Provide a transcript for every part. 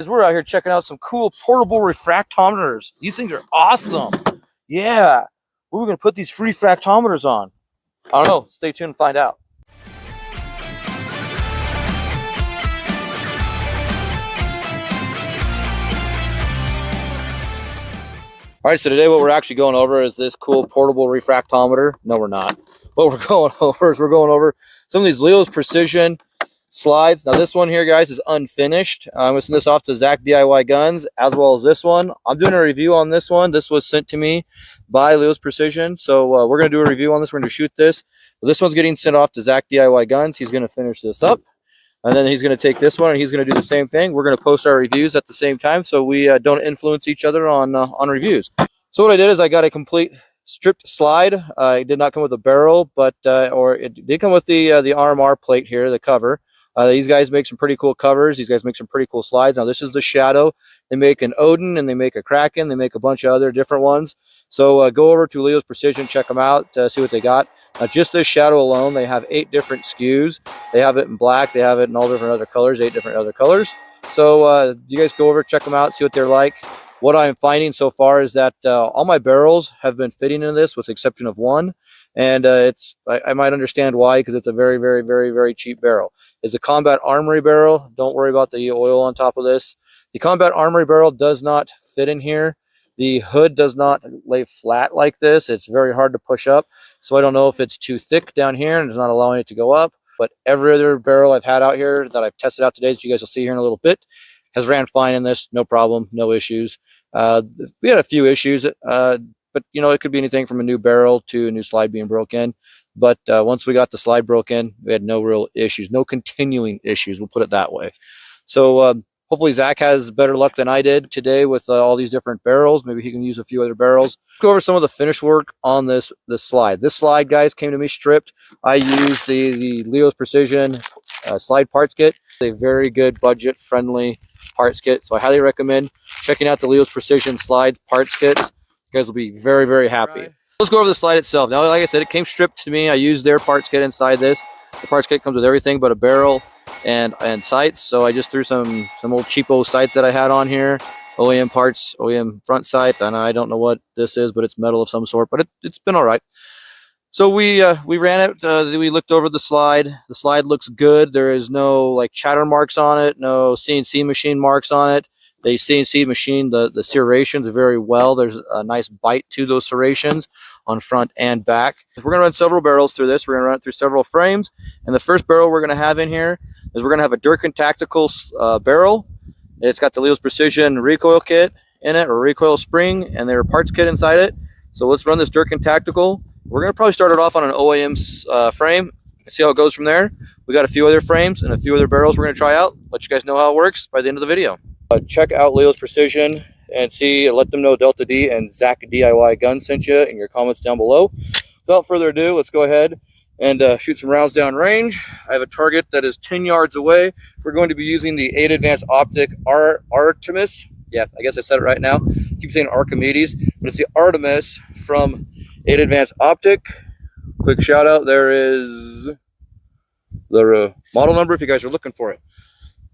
We're out here checking out some cool portable refractometers. These things are awesome. Yeah. We're going to put these free refractometers on. I don't know. Stay tuned and find out. All right, so today what we're actually going over is this cool portable refractometer. No, we're not. What we're going over is we're going over some of these Leo's Precision slides. Now this one here, guys, is unfinished. I'm going to send this off to Zach DIY Guns, as well as this one. I'm doing a review on this one. This was sent to me by Leo's Precision, so we're going to do a review on this. We're going to shoot this. But this one's getting sent off to Zach DIY Guns. He's going to finish this up, and then he's going to take this one and he's going to do the same thing. We're going to post our reviews at the same time, so we don't influence each other on reviews. So what I did is I got a complete stripped slide. It did not come with a barrel, but or it did come with the RMR plate here, the cover. These guys make some pretty cool covers. These guys make some pretty cool slides. Now this is the Shadow. They make an Odin and they make a Kraken. They make a bunch of other different ones. So go over to Leo's Precision, check them out, see what they got. Just this Shadow alone, they have 8 different SKUs. They have it in black. They have it in all different other colors, 8 different other colors. So you guys go over, check them out, see what they're like. What I'm finding so far is that all my barrels have been fitting in this, with the exception of one. And I might understand why, because it's a very, very, very, very cheap barrel. It's a Combat Armory barrel. Don't worry about the oil on top of this. The Combat Armory barrel does not fit in here. The hood does not lay flat like this. It's very hard to push up. So I don't know if it's too thick down here and it's not allowing it to go up. But every other barrel I've had out here that I've tested out today, that you guys will see here in a little bit, has ran fine in this. No problem, no issues. We had a few issues, but you know, it could be anything from a new barrel to a new slide being broken. But once we got the slide broken, we had no real issues, no continuing issues, we'll put it that way. So hopefully Zach has better luck than I did today with all these different barrels. Maybe he can use a few other barrels. Go over some of the finish work on this slide. This slide, guys, came to me stripped. I used the Leo's Precision slide parts kit. A very good budget friendly parts kit, so I highly recommend checking out the Leo's Precision slide parts kits. You guys will be very, very happy. Right. Let's go over the slide itself. Now, like I said, it came stripped to me. I used their parts kit inside this. The parts kit comes with everything but a barrel and sights. So I just threw some old cheapo sights that I had on here. OEM parts, OEM front sight, and I don't know what this is, but it's metal of some sort. But it's been all right. So we ran it. We looked over the slide. The slide looks good. There is no like chatter marks on it. No CNC machine marks on it. They CNC machine the serrations very well. There's a nice bite to those serrations on front and back. We're going to run several barrels through this. We're going to run it through several frames. And the first barrel we're going to have in here is we're going to have a Durkin Tactical barrel. It's got the Leo's Precision recoil kit in it, or recoil spring, and their parts kit inside it. So let's run this Durkin Tactical. We're going to probably start it off on an OEM frame and see how it goes from there. We got a few other frames and a few other barrels we're going to try out. Let you guys know how it works by the end of the video. Check out Leo's Precision and let them know Delta D and Zach DIY Guns sent you in your comments down below. Without further ado, let's go ahead and shoot some rounds down range. I have a target that is 10 yards away. We're going to be using the 8 Advanced Optic Artemis. Yeah, I guess I said it right now. I keep saying Archimedes, but it's the Artemis from 8 Advanced Optic. Quick shout out, there is the model number if you guys are looking for it.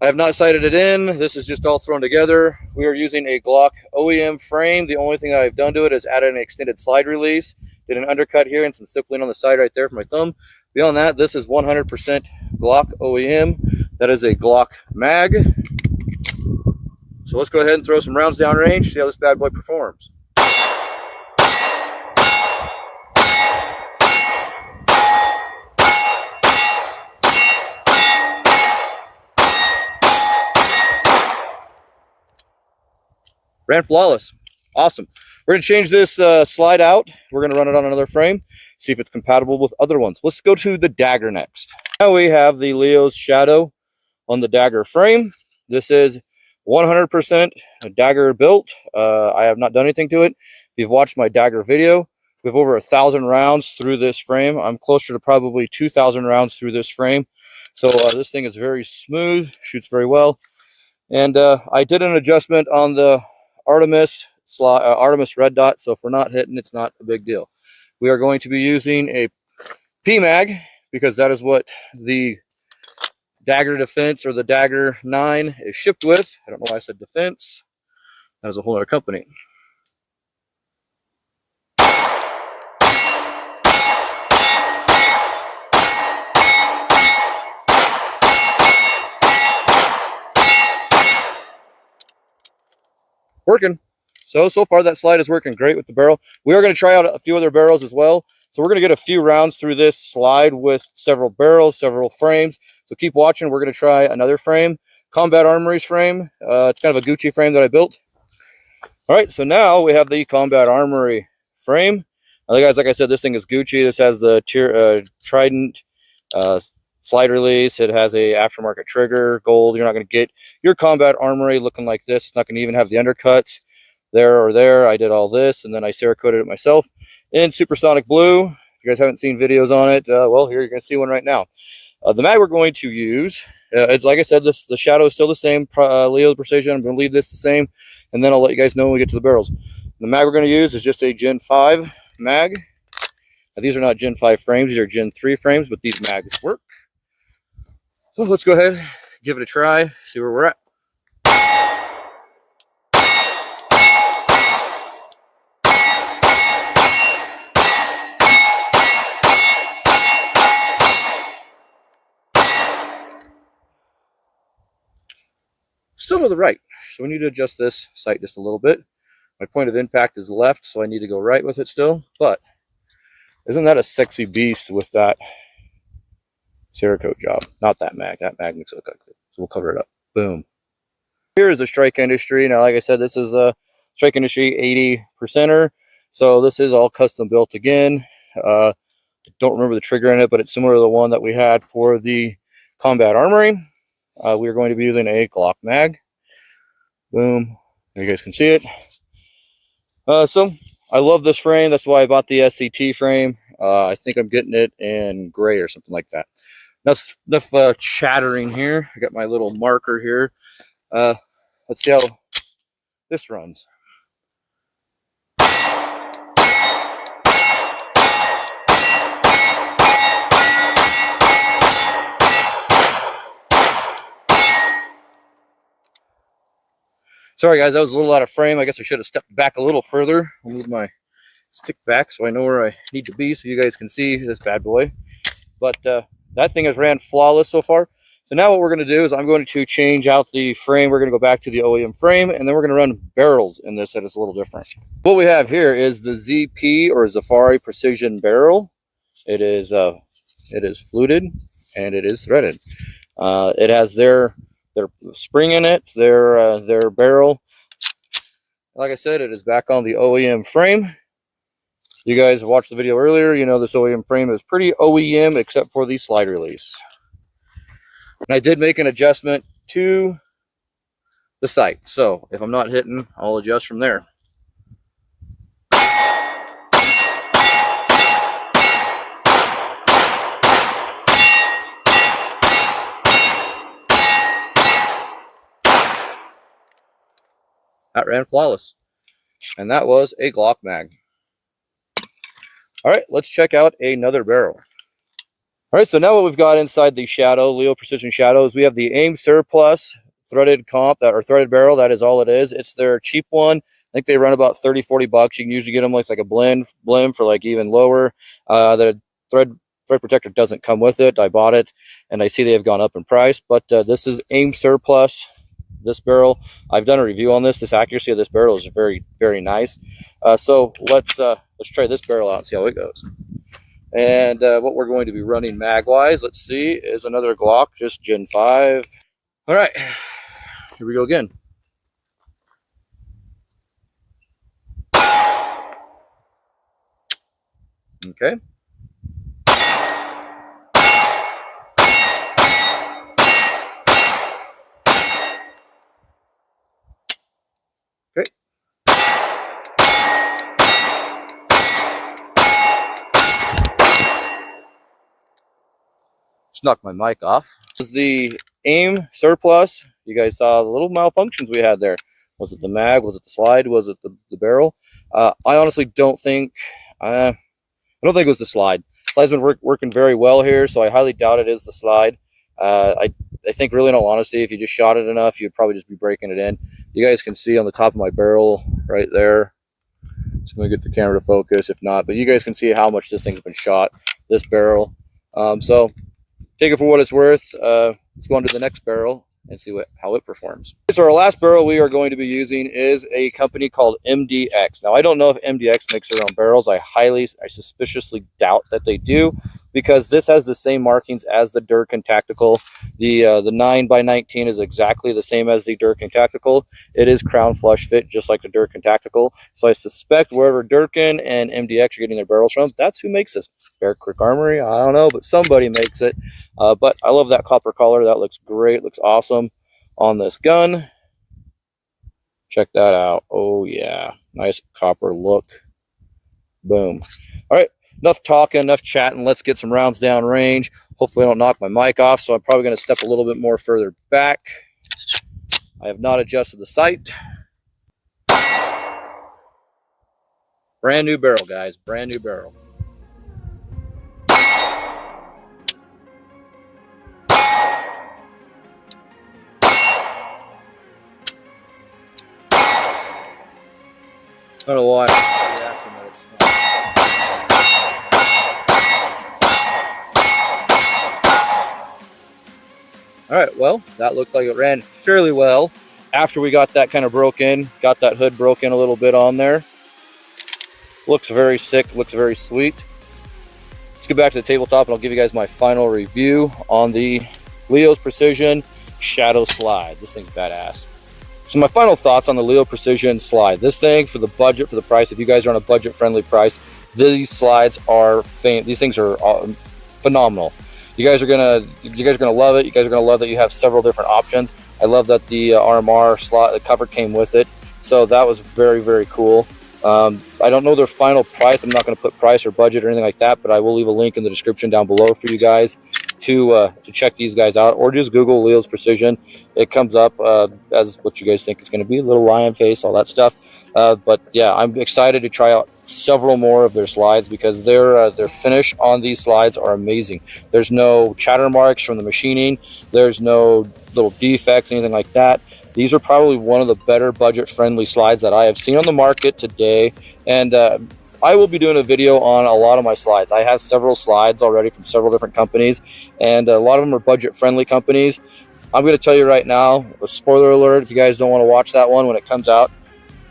I have not sighted it in. This is just all thrown together. We are using a Glock OEM frame. The only thing that I've done to it is added an extended slide release. Did an undercut here and some stippling on the side right there for my thumb. Beyond that, this is 100% Glock OEM. That is a Glock mag. So let's go ahead and throw some rounds down range, see how this bad boy performs. Ran flawless. Awesome. We're going to change this slide out. We're going to run it on another frame, see if it's compatible with other ones. Let's go to the dagger next. Now we have the Leo's Shadow on the dagger frame. This is 100% dagger built. I have not done anything to it. If you've watched my dagger video, we have over 1,000 rounds through this frame. I'm closer to probably 2,000 rounds through this frame. So this thing is very smooth, shoots very well. And I did an adjustment on the Artemis red dot, so if we're not hitting, it's not a big deal. We are going to be using a PMag because that is what the Dagger Defense, or the Dagger 9, is shipped with. I don't know why I said defense. That was a whole other company. Working. So far that slide is working great with the barrel. We are going to try out a few other barrels as well. So we're going to get a few rounds through this slide with several barrels, several frames. So keep watching. We're going to try another frame, Combat Armory's frame. It's kind of a Gucci frame that I built. All right, so now we have the Combat Armory frame. Now, guys, like I said, this thing is Gucci. This has the Trident slide release. It has a aftermarket trigger, gold. You're not going to get your Combat Armory looking like this. It's not going to even have the undercuts there or there. I did all this, and then I Cerakoted it myself in supersonic blue. If you guys haven't seen videos on it, well, here you're going to see one right now. The mag we're going to use, it's like I said, the shadow is still the same, Leo Precision. I'm going to leave this the same, and then I'll let you guys know when we get to the barrels. The mag we're going to use is just a Gen 5 mag. Now, these are not Gen 5 frames, these are Gen 3 frames, but these mags work. So let's go ahead, give it a try, see where we're at. Still to the right, so we need to adjust this sight just a little bit. My point of impact is left, so I need to go right with it still, but isn't that a sexy beast with that Cerakote job? Not that mag. That mag makes it look ugly, so we'll cover it up. Boom. Here is the Strike Industry. Now, like I said, this is a Strike Industry 80%er, so this is all custom built again. Don't remember the trigger in it, but it's similar to the one that we had for the Combat Armory. We're going to be using a Glock mag. Boom. There you guys can see it. So I love this frame. That's why I bought the SCT frame. I think I'm getting it in gray or something like that. Enough chattering here. I got my little marker here. Let's see how this runs. Sorry guys, that was a little out of frame. I guess I should have stepped back a little further. I'll move my stick back so I know where I need to be so you guys can see this bad boy. But that thing has ran flawless so far. So now what we're going to do is I'm going to change out the frame. We're going to go back to the OEM frame, and then we're going to run barrels in this that is a little different. What we have here is the ZP or Zafari Precision barrel. It is fluted and it is threaded. It has their spring in it, their barrel. Like I said, it is back on the OEM frame. You guys watched the video earlier, you know this OEM frame is pretty OEM except for the slide release. And I did make an adjustment to the sight, so if I'm not hitting, I'll adjust from there. That ran flawless. And that was a Glock mag. All right, let's check out another barrel. All right, so now what we've got inside the Shadow, Leo Precision Shadows, we have the AIM Surplus threaded threaded barrel. That is all it is. It's their cheap one. I think they run about 30-40 bucks. You can usually get them like a blend for like even lower. The thread protector doesn't come with it. I bought it, and I see they have gone up in price. But this is AIM Surplus. This barrel, I've done a review on this. This accuracy of this barrel is very, very nice. So let's try this barrel out and see how it goes. And what we're going to be running mag-wise, let's see, is another Glock, just Gen 5. All right, here we go again. Okay. Knock my mic off. This is the AIM Surplus. You guys saw the little malfunctions we had there. Was it the mag? Was it the slide? Was it the barrel? I honestly don't think. I don't think it was the slide. Slide's been working very well here, so I highly doubt it is the slide. I I think really in all honesty, if you just shot it enough, you'd probably just be breaking it in. You guys can see on the top of my barrel right there. Just going to get the camera to focus if not, but you guys can see how much this thing's been shot, this barrel. So take it for what it's worth. Let's go on to the next barrel and see how it performs. So our last barrel we are going to be using is a company called MDX. Now I don't know if MDX makes their own barrels. I suspiciously doubt that they do, because this has the same markings as the Durkin Tactical. The 9x19 is exactly the same as the Durkin Tactical. It is crown flush fit just like the Durkin Tactical. So I suspect wherever Durkin and MDX are getting their barrels from, that's who makes this. Bear Creek Armory, I don't know, but somebody makes it. But I love that copper color. That looks great, looks awesome on this gun. Check that out. Oh yeah, nice copper look. Boom. All right, enough talking, enough chatting. Let's get some rounds down range. Hopefully I don't knock my mic off, so I'm probably going to step a little bit more further back. I have not adjusted the sight. Brand new barrel, guys, brand new barrel. I don't know why. All right, well, that looked like it ran fairly well after we got that kind of broke in, got that hood broke in a little bit on there. Looks very sick, looks very sweet. Let's get back to the tabletop and I'll give you guys my final review on the Leo's Precision Shadow Slide. This thing's badass. So my final thoughts on the Leo Precision Slide. This thing, for the budget, for the price, if you guys are on a budget-friendly price, these slides are these things are phenomenal. You guys are gonna love it. You guys are gonna love that you have several different options. I love that the RMR slot, the cover came with it, so that was very, very cool. I don't know their final price. I'm not going to put price or budget or anything like that, but I will leave a link in the description down below for you guys to check these guys out, or just Google Leo's Precision. It comes up as what you guys think it's going to be, a little lion face, all that stuff. But yeah, I'm excited to try out several more of their slides, because their finish on these slides are amazing. There's no chatter marks from the machining. There's no little defects, anything like that. These are probably one of the better budget-friendly slides that I have seen on the market today. And I will be doing a video on a lot of my slides. I have several slides already from several different companies, and a lot of them are budget-friendly companies. I'm going to tell you right now, a spoiler alert, if you guys don't want to watch that one when it comes out,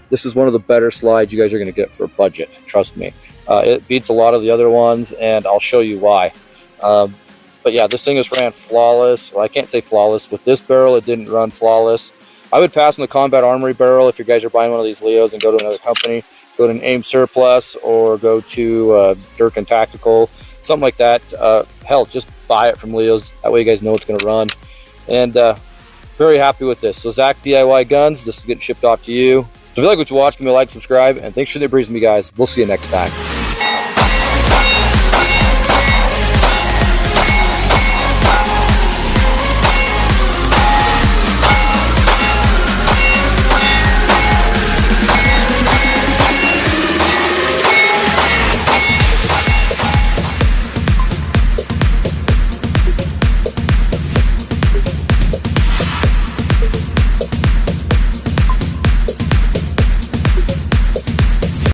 this is one of the better slides you guys are going to get for a budget. Trust me. It beats a lot of the other ones, and I'll show you why. But yeah, this thing has ran flawless. Well, I can't say flawless. With this barrel, it didn't run flawless. I would pass on the Combat Armory barrel if you guys are buying one of these Leos and go to another company. Go to an AIM Surplus or go to Durkin Tactical, something like that. Hell, just buy it from Leo's. That way you guys know it's going to run. And very happy with this. So Zach DIY Guns, this is getting shipped off to you. So if you like what you watch, give me a like, subscribe, and thanks for the breeze with me, guys. We'll see you next time.